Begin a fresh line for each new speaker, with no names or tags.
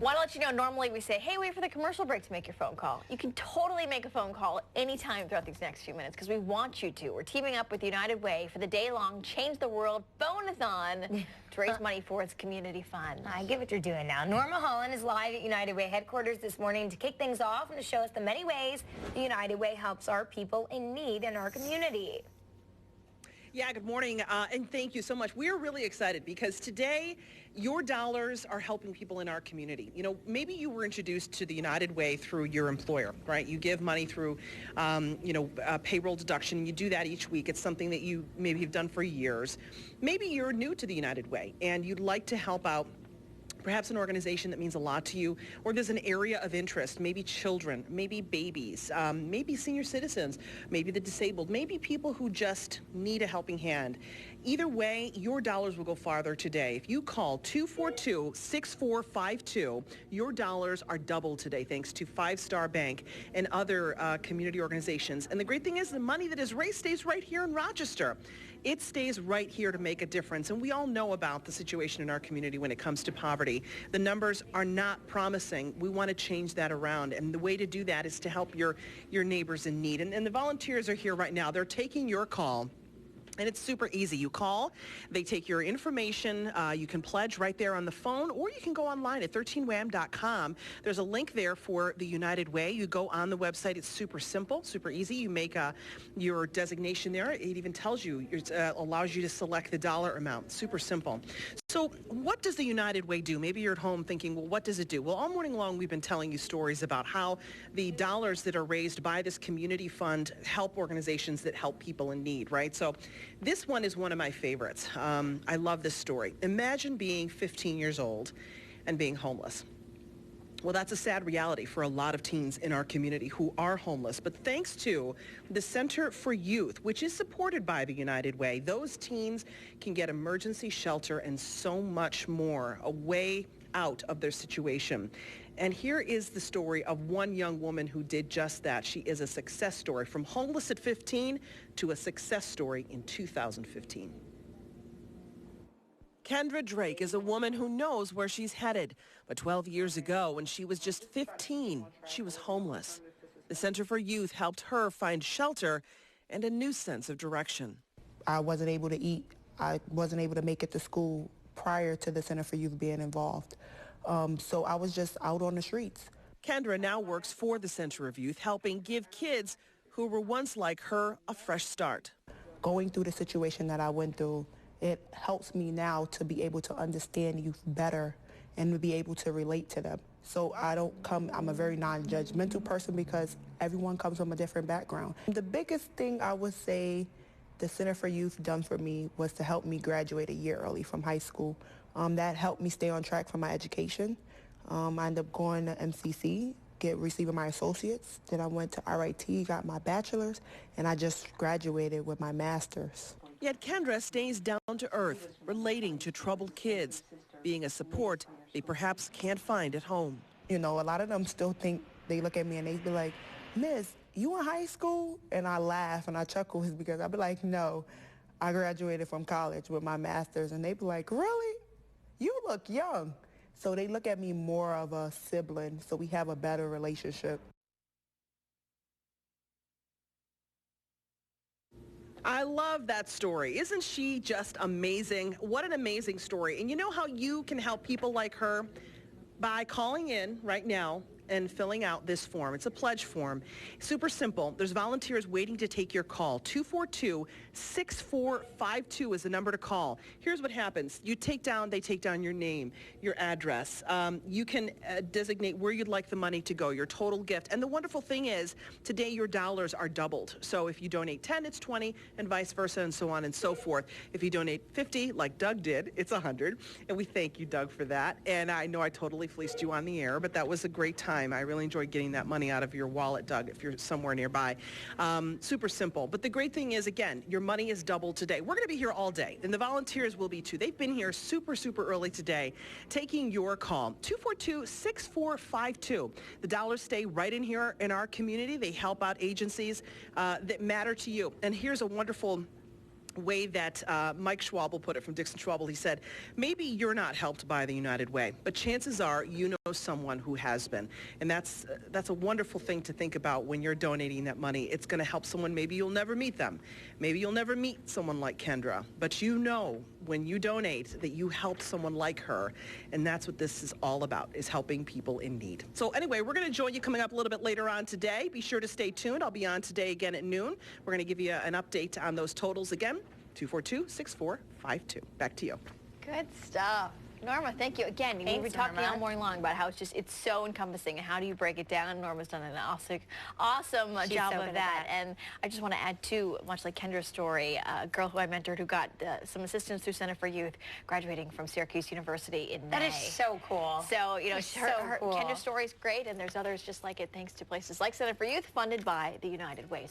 Want to let you know, normally we say, hey, wait for the commercial break to make your phone call. You can totally make a phone call anytime throughout these next few minutes because we want you to. We're teaming up with United Way for the day-long Change the World phone-a-thon to raise money for its community fund.
I get what you're doing now. Norma Holland is live at United Way headquarters this morning to kick things off and to show us the many ways the United Way helps our people in need in our community.
Yeah, good morning, and thank you so much. We're really excited because today your dollars are helping people in our community. You know, maybe you were introduced to the United Way through your employer, right? You give money through, payroll deduction. You do that each week. It's something that you maybe have done for years. Maybe you're new to the United Way and you'd like to help out perhaps an organization that means a lot to you, or there's an area of interest, maybe children, maybe babies, maybe senior citizens, maybe the disabled, maybe people who just need a helping hand. Either way, your dollars will go farther today. If you call 242-6452, your dollars are doubled today thanks to Five Star Bank and other community organizations. And the great thing is the money that is raised stays right here in Rochester. It stays right here to make a difference. And we all know about the situation in our community when it comes to poverty. The numbers are not promising. We want to change that around. And the way to do that is to help your neighbors in need. And the volunteers are here right now. They're taking your call. And it's super easy. You call, they take your information, you can pledge right there on the phone, or you can go online at 13wham.com. There's a link there for the United Way. You go on the website. It's super simple, super easy. You make your designation there. It even tells you, it allows you to select the dollar amount. Super simple. So what does the United Way do? Maybe you're at home thinking, well, what does it do? Well, all morning long, we've been telling you stories about how the dollars that are raised by this community fund help organizations that help people in need, right? So this one is one of my favorites. I love this story. Imagine being 15 years old and being homeless. Well, that's a sad reality for a lot of teens in our community who are homeless. But thanks to the Center for Youth, which is supported by the United Way, those teens can get emergency shelter and so much more, a way out of their situation. And here is the story of one young woman who did just that. She is a success story, from homeless at 15 to a success story in 2015. Kendra Drake is a woman who knows where she's headed. But 12 years ago, when she was just 15, she was homeless. The Center for Youth helped her find shelter and a new sense of direction.
I wasn't able to eat. I wasn't able to make it to school prior to the Center for Youth being involved. So I was just out on the streets.
Kendra now works for the Center of Youth, helping give kids who were once like her a fresh start.
Going through the situation that I went through, it helps me now to be able to understand youth better and to be able to relate to them. So I'm a very non-judgmental person because everyone comes from a different background. The biggest thing I would say the Center for Youth done for me was to help me graduate a year early from high school. That helped me stay on track for my education. I ended up going to MCC, receiving my associates. Then I went to RIT, got my bachelor's, and I just graduated with my master's.
Yet Kendra stays down to earth, relating to troubled kids, being a support they perhaps can't find at home.
You know, a lot of them still think, they look at me and they be like, Miss, you in high school? And I laugh and I chuckle because I be like, no, I graduated from college with my master's. And they be like, really? You look young. So they look at me more of a sibling, so we have a better relationship.
I love that story. Isn't she just amazing? What an amazing story. And you know how you can help people like her? By calling in right now and filling out this form. It's a pledge form. Super simple. There's volunteers waiting to take your call. 242-6452 is the number to call. Here's what happens. They take down your name, your address. You can designate where you'd like the money to go, your total gift. And the wonderful thing is, today your dollars are doubled. So if you donate 10, it's 20, and vice versa, and so on and so forth. If you donate 50, like Doug did, it's 100. And we thank you, Doug, for that. And I know I totally fleeced you on the air, but that was a great time. I really enjoyed getting that money out of your wallet, Doug, if you're somewhere nearby. Super simple. But the great thing is, again, your money is doubled today. We're going to be here all day, and the volunteers will be too. They've been here super, super early today, taking your call. 242-6452. The dollars stay right in here in our community. They help out agencies that matter to you. And here's a wonderful way that Mike Schwabel put it from Dixon Schwabel. He said, maybe you're not helped by the United Way, but chances are you know someone who has been. And that's a wonderful thing to think about when you're donating that money. It's going to help someone. Maybe you'll never meet them. Maybe you'll never meet someone like Kendra, but you know when you donate that you helped someone like her. And that's what this is all about, is helping people in need. So anyway, we're going to join you coming up a little bit later on today. Be sure to stay tuned. I'll be on today again at noon. We're going to give you an update on those totals again. 242-6452. Back to you.
Good stuff. Norma, thank you. Again, we've been talking all morning long about how it's so encompassing and how do you break it down. Norma's done an awesome job of that. And I just want to add, too, much like Kendra's story, a girl who I mentored who got some assistance through Center for Youth, graduating from Syracuse University in May.
That is so cool.
So, you know,
cool.
Kendra's story is great, and there's others just like it thanks to places like Center for Youth, funded by the United Way.